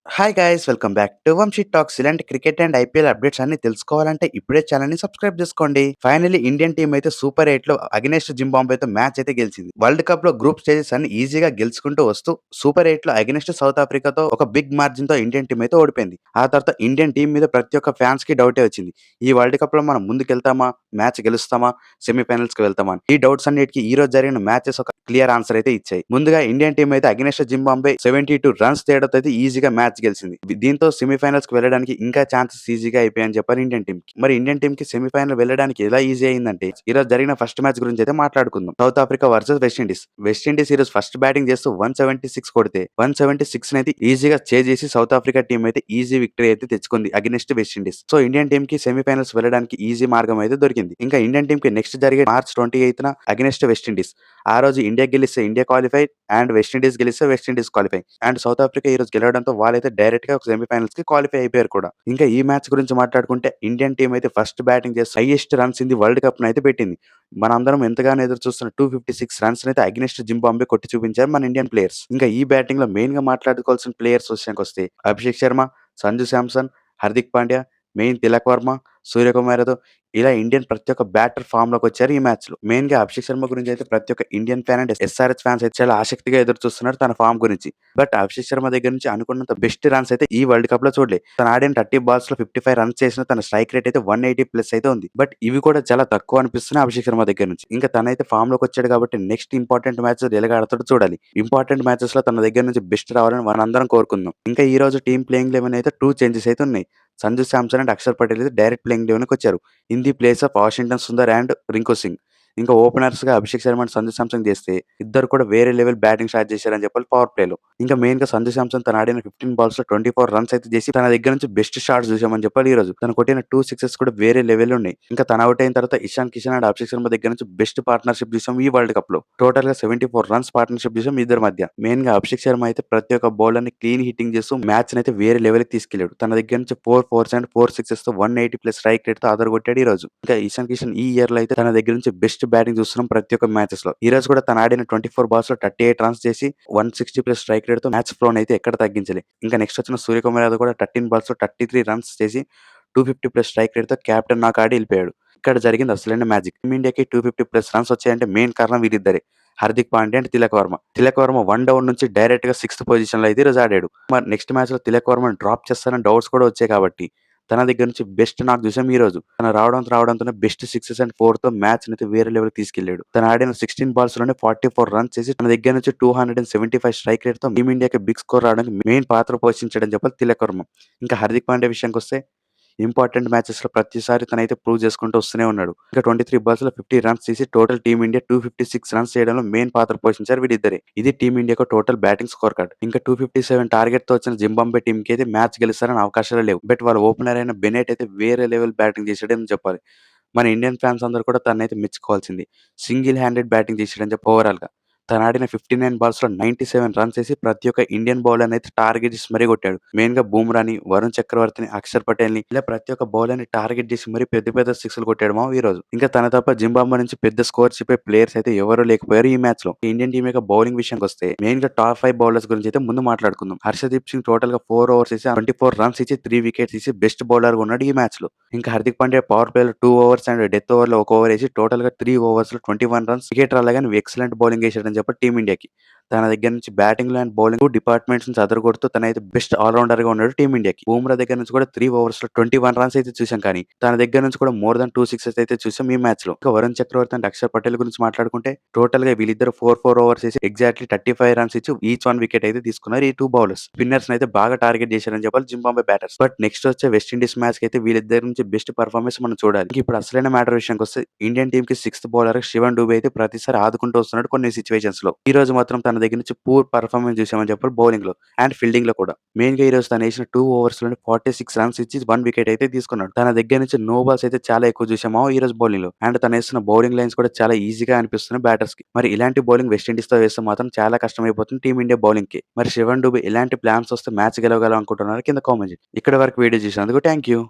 Hi guys welcome back to Vamshi talks. ఇలాంటి cricket and IPL updates అన్ని తెలుసుకోవాలంటే ఇప్పుడే ఛానల్ ని సబ్స్క్రైబ్ చేసుకోండి. ఫైనల్లీ ఇండియన్ టీం అయితే సూపర్ 8 లో అగెనెస్ట్ జింబాబ్వేతో మ్యాచ్ అయితే గెలిచింది. వరల్డ్ కప్ లో గ్రూప్ స్టేజెస్ అన్ని ఈజీగా గెలుచుకుంటూ వస్తూ సూపర్ 8 లో అగెనెస్ట్ సౌత్ ఆఫ్రికాతో ఒక బిగ్ మార్జిన్ తో ఇండియన్ టీం అయితే ఓడిపోయింది. ఆ తర్వాత ఇండియన్ టీం మీద ప్రతి ఒక్క ఫ్యాన్స్ కి డౌటే వచ్చింది. ఈ వరల్డ్ కప్ లో మనం ముందుకెళ్తామా, మ్యాచ్ గెలుస్తామా, సెమీఫైనల్స్ కి వెళ్తామా అని. ఈ డౌట్స్ అన్నిటికీ ఈ రోజు జరిగిన మ్యాచెస్ ఒక క్లియర్ ఆన్సర్ అయితే ఇచ్చాయి. ముందుగా ఇండియన్ టీం అయితే అగెనెస్ట్ జింబాబ్వే 72 రన్స్ తేడాతో అయితే ఈజీగా మ్యాచ్ గెలిచింది. దీంతో సెమీఫైనల్స్ కి వెళ్ళడానికి ఇంకా ఛాన్సెస్ ఈజీగా అయిపోయాయని చెప్పారు ఇండియన్ టీం కి. మరి ఇండియన్ టీం కి సెమీఫైనల్ వెళ్ళడానికి ఎలా ఈజీ అయిందంటే ఈ రోజు జరిగిన ఫస్ట్ మ్యాచ్ గురించి అయితే మాట్లాడుకుందాం. South Africa versus West Indies. West Indies ఈ రోజు ఫస్ట్ బ్యాటింగ్ చేస్తూ 176 కొడితే 176 అయితే ఈజీగా చేజ్ చేసి సౌత్ ఆఫ్రికా టీం అయితే ఈజీ విక్టరీ అయితే తెచ్చుకుంది against West Indies. So Indian team కి సెమీఫైనల్స్ వెళ్ళడానికి ఈజీ మార్గం అయితే దొరికింది. ఇంకా ఇండియన్ టీం కి నెక్స్ట్ జరిగే మార్చ్ 28న అగెనిస్ట్ వెస్టిండీస్. ఆ రోజు ఇండియా గెలిస్తే ఇండియా క్వాలిఫై అండ్ వెస్టిండీస్ గెలిస్తే West Indies qualify and south Africa ఈ రోజు గెలవడంతో వాళ్ళైతే డైరెక్ట్ గా సెమీఫైనల్స్ కి క్వాలిఫై అయిపోయారు కూడా. ఇంకా ఈ మ్యాచ్ గురించి మాట్లాడుకుంటే ఇండియన్ టీం అయితే ఫస్ట్ బ్యాటింగ్ చేసి highest runs in the world cup అయితే పెట్టింది. మనందరం ఎంతగానో ఎదురు చూస్తున్న 256 రన్స్ అయితే అగెనిస్ట్ జింబాబ్వే కొట్టి చూపించారు మన ఇండియన్ ప్లేయర్స్. ఇంకా ఈ బ్యాటింగ్ లో మెయిన్ గా మాట్లాడుకోవాల్సిన ప్లేయర్స్ విషయానికి వస్తే అభిషేక్ శర్మ, సంజు శాంసన్, హార్దిక్ పాండ్యా, మెయిన్ తిలక్ వర్మ, సూర్యకుమార్ యాదవ్ ఇలా ఇండియన్ ప్రతి ఒక్క బ్యాటర్ ఫామ్ లోకి వచ్చారు ఈ మ్యాచ్ లో. మెయిన్ గా అభిషేక్ శర్మ గురించి అయితే ప్రతి ఒక్క Indian fan and SRH fans అయితే చాలా ఆసక్తిగా ఎదురు చూస్తున్నారు తన ఫామ్ గురించి. బట్ అభిషేక్ శర్మ దగ్గర నుంచి అనుకున్నంత బెస్ట్ రన్స్ అయితే ఈ వరల్డ్ కప్ లో చూడలే. తను ఆడిన 30 బాల్స్ లో 55 రన్స్ చేసిన తన స్ట్రైక్ రేట్ అయితే 180 ప్లస్ అయితే ఉంది. బట్ ఇవి కూడా చాలా తక్కువ అనిపిస్తున్నాయి అభిషేక్ శర్మ దగ్గర నుంచి. ఇంకా తనైతే ఫామ్ లోకి వచ్చాడు కాబట్టి నెక్స్ట్ ఇంపార్టెంట్ మ్యాచ్ ఎలాగ ఆడతాడో చూడాలి. ఇంపార్టెంట్ మ్యాచెస్ లో తన దగ్గర నుంచి బెస్ట్ రావాలని మనందరం కోరుకుందాం. ఇంకా ఈ రోజు టీమ్ ప్లేయింగ్ లెవెన్ అయితే 2 చేంజెస్ అయితే ఉన్నాయి. సంజు శాంసన్ అండ్ అక్షర్ పటేల్ అయితే డైరెక్ట్ ప్లేయింగ్ లెవెన్కి వచ్చారు. In the place of Washington Sundar and Rinku Singh. ఇంకా ఓపెనర్స్ గా అభిషేక్ శర్మ అండ్ సంజు శాంసన్ చేస్తే ఇద్దరు కూడా వేరే లెవెల్ బ్యాటింగ్ స్టార్ట్ చేశారని చెప్పాలి పవర్ ప్లేలో. ఇంకా మెయిన్ గా సంజు శాంసన్ తన ఆడిన 15 బాల్స్ లో 24 రన్స్ అయితే చేసి తన దగ్గర నుంచి బెస్ట్ షాట్స్ చూసామని చెప్పాలి ఈ రోజు. తను కొట్టిన 2 సిక్సెస్ కూడా వేరే లెవెల్ ఉన్నాయి. ఇంకా తన అవుట్ అయిన తర్వాత ఇషాన్ కిషన్ అండ్ అభిషేక్ శర్మ దగ్గర నుంచి బెస్ట్ పార్ట్నర్షిప్ చూసాం ఈ వరల్డ్ కప్ లో. టోటల్ గా 74 రన్స్ పార్ట్నర్షిప్ చూసాం ఇద్దరి మధ్య. మెయిన్ గా అభిషేక్ శర్మ అయితే ప్రతి ఒక్క బౌలర్ ని క్లీన్ హిట్టింగ్ చేస్తూ మ్యాచ్ అయితే వేరే లెవెల్ కి తీసుకెళ్లాడు. తన దగ్గర నుంచి 4 ఫోర్స్ అండ్ 4 సిక్సెస్ తో 180 ప్లస్ స్ట్రైక్ రేట్ తో అదరగొట్టాడు ఈ రోజు. ఇంకా ఇషాన్ కిషన్ ఈ ఇయర్ లో అయితే తన దగ్గర నుంచి బెస్ట్ బ్యాటింగ్ చూస్తున్నాం ప్రతి ఒక్క మ్యాచెస్ లో. ఈ రోజు కూడా తన ఆడిన 24 బాల్స్ లో 38 రన్స్ చేసి 160 ప్లస్ స్ట్రైక్ రేట్ తో మ్యాచ్ ఫ్లోన్ అయితే ఎక్కడ తగ్గించలే. ఇంకా నెక్స్ట్ వచ్చిన సూర్యకుమార్ యాదవ్ కూడా 13 బాల్స్ లో 33 రన్స్ చేసి 250 ప్లస్ స్ట్రైక్ రేట్ తో కెప్టెన్ నాక్ ఆడి వెళ్ళిపోయాడు. ఇక్కడ జరిగింది అసలైన మ్యాజిక్. టీమిండియాకి 250 ప్లస్ రన్స్ వచ్చాయంటే మెయిన్ కారణం వీరిద్దరే. హార్దిక్ పాండ్యా అండ్ తిలక్ వర్మ. తిలక్ వర్మ 1 డౌన్ నుంచి డైరెక్ట్ గా 6th పొజిషన్ లో అయితే ఈ రోజు ఆడాడు. మరి నెక్స్ట్ మ్యాచ్ లో తిలక్ వర్మని డ్రాప్ చేస్తారని డౌట్స్ కూడా వచ్చాయి కాబట్టి తన దగ్గర నుంచి బెస్ట్ నాకు చూసాం ఈ రోజు. తన రావడంతోనే బెస్ట్ సిక్సెస్ అండ్ 4 తో మ్యాచ్ అయితే వేరే లెవెల్ తీసుకెళ్లాడు. తను ఆడిన 16 బాల్స్ లోనే 44 రన్స్ చేసి తన దగ్గర నుంచి 275 స్ట్రైక్ రేట్ తో టీమిండియాకి బిగ్ స్కోర్ రావడానికి మెయిన్ పాత్ర పోషించడం చెప్పాలి తిలక్ వర్మ. ఇంకా హార్దిక్ పాండ్యా విషయానికి వస్తే ఇంపార్టెంట్ మ్యాచెస్ లో ప్రతిసారి తనైతే ప్రూవ్ చేసుకుంటూ వస్తూనే ఉన్నాడు. ఇంకా 23 బాల్స్ లో 50 రన్స్ తీసి టోటల్ టీమిండియా 256 రన్స్ చేయడంలో మెయిన్ పాత్ర పోషించారు వీరిద్దరే. ఇది టీమిండియాకు టోటల్ బ్యాటింగ్ స్కోర్ కార్డ్. ఇంకా 257 టార్గెట్ తో వచ్చిన జింబాబ్వే టీం కి అయితే మ్యాచ్ గెలుస్తారని అవకాశాలు లేవు. బట్ వాళ్ళ ఓపెనర్ అయిన బెనెట్ అయితే వేరే లెవెల్ బ్యాటింగ్ చేశాడని చెప్పాలి. మన ఇండియన్ ఫ్యాన్స్ అందరూ కూడా తనైతే మెచ్చుకోవాల్సింది. సింగిల్ హ్యాండెడ్ బ్యాటింగ్ చేశాడని చెప్పి ఓవరాల్ గా. తను ఆడిన 59 బాల్స్ లో 97 రన్స్ చేసి ప్రతి ఒక్క ఇండియన్ బౌలర్ అయితే టార్గెట్ చేసి మరీ కొట్టాడు. మెయిన్ గా బూమ్రాని, వరుణ్ చక్రవర్తిని, అక్షర్ పటేల్ ని ఇలా ప్రతి ఒక్క బౌలర్ ని టార్గెట్ చేసి మరీ పెద్ద పెద్ద సిక్స్లు కొట్టాడు మా ఈ రోజు. ఇంకా తన తప్ప జింబాబ్వే నుంచి పెద్ద స్కోర్ చెప్పే ప్లేయర్స్ అయితే ఎవరూ లేకపోయారు ఈ మ్యాచ్ లో. ఇండియన్ టీం యొక్క బౌలింగ్ విషయానికి వస్తే మెయిన్ గా టాప్ 5 బౌలర్స్ గురించి అయితే ముందు మాట్లాడుకుందాం. హర్షదీప్ సింగ్ టోటల్ గా 4 ఓవర్స్ ఇచ్చి 24 రన్స్ ఇచ్చి 3 వికెట్స్ ఇచ్చి బెస్ట్ బౌలర్ గా ఉన్నాడు ఈ మ్యాచ్ లో. ఇంకా హార్దిక్ పాండ్యా పవర్ ప్లే లో 2 ఓవర్స్ అండ్ డెత్ ఓవర్ లో 1 ఓవర్ వేసి టోటల్ గా 3 ఓవర్స్ లో 21 రన్స్ వికెట్ రాలేగాని ఎక్సలెంట్ బౌలింగ్ వేసాడని చెప్పి టీమిండియాకి. తన దగ్గర నుంచి బ్యాటింగ్ లో అండ్ బౌలింగ్ డిపార్ట్మెంట్స్ నుంచి అదరగొడుతూ తనైతే బెస్ట్ ఆల్రౌండర్ గా ఉన్నాడు టీమిండియాకి. బూమ్రా దగ్గర నుంచి కూడా 3 ఓవర్స్ లో 21 రన్స్ అయితే చూసాం కానీ తన దగ్గర నుంచి కూడా మోర్ దాన్ 2 సిక్సెస్ అయితే చూసాం ఈ మ్యాచ్ లో. ఇంకా వరుణ్ చక్రవర్తి అండ్ అక్షర్ పటేల్ గురించి మాట్లాడుకుంటే టోటల్ గా వీళ్ళిద్దరు 4 ఓవర్స్ వేసి ఎగ్జాక్ట్లీ 35 రన్స్ ఇచ్చి ఈచ్ 1 వికెట్ అయితే తీసుకున్నారు ఈ 2 బౌలర్స్. స్పిన్నర్స్ అయితే బాగా టార్గెట్ చేశారని చెప్పాలి జింబాబ్వే బ్యాటర్స్. బట్ నెక్స్ట్ వచ్చే వెస్టిండీస్ మ్యాచ్ కి అయితే వీళ్ళిద్దరి నుంచి బెస్ట్ పర్ఫార్మెన్స్ మనం చూడాలి. ఇప్పుడు అసలైన మ్యాటర్ విషయానికి వస్తే ఇండియన్ టీమ్ కి 6th బౌలర్ శివన్ డూబే అయితే ప్రతిసారి ఆదుకుంటూ వస్తున్నాడు కొన్ని సిచువేషన్స్ లో. ఈ రోజు మాత్రం తన దగ్గర నుంచి పూర్ పర్ఫార్మెన్స్ చూసామని చెప్పాలి బౌలింగ్ లో అండ్ ఫీల్డింగ్ లో కూడా. మెయిన్ గా ఈ రోజు తను వేసిన 2 ఓవర్స్ లోనే 46 రన్స్ ఇచ్చి 1 వికెట్ అయితే తీసుకున్నాడు. తన దగ్గర నుంచి నో బాల్స్ అయితే చాలా ఎక్కువ చూసామో ఈ రోజు బౌలింగ్ లో. అండ్ తను వేస్తున్న బౌలింగ్ లైన్స్ కూడా చాలా ఈజీగా అనిపిస్తున్నాయి బ్యాటర్స్ కి. మరి ఇలాంటి బౌలింగ్ వెస్టిండీస్ తో వేస్తే మాత్రం చాలా కష్టమైపోతుంది టీమిండియా బౌలింగ్ కి. మరి శివన్ డూబే ఇలాంటి ప్లాన్స్ వస్తే మ్యాచ్ గెలవగలం అనుకుంటున్నారు కింద కామెంట్. ఇక్కడ వరకు వీడియో చూసినందుకు థ్యాంక్ యూ.